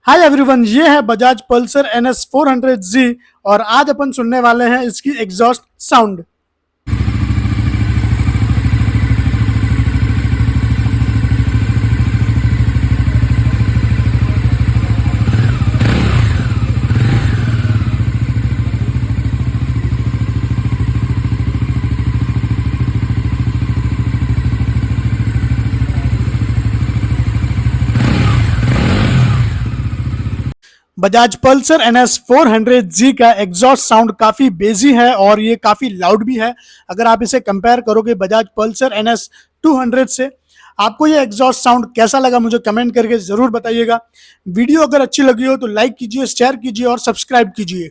Hi everyone, ये है Bajaj Pulsar NS 400Z और आज अपन सुनने वाले हैं इसकी exhaust sound. Bajaj Pulsar NS 400Z का एग्जॉस्ट साउंड काफ़ी बेजी है और ये काफ़ी लाउड भी है। अगर आप इसे कंपेयर करोगे बजाज पल्सर NS 200 से, आपको ये एग्जॉस्ट साउंड कैसा लगा मुझे कमेंट करके ज़रूर बताइएगा। वीडियो अगर अच्छी लगी हो तो लाइक कीजिए, शेयर कीजिए और सब्सक्राइब कीजिए।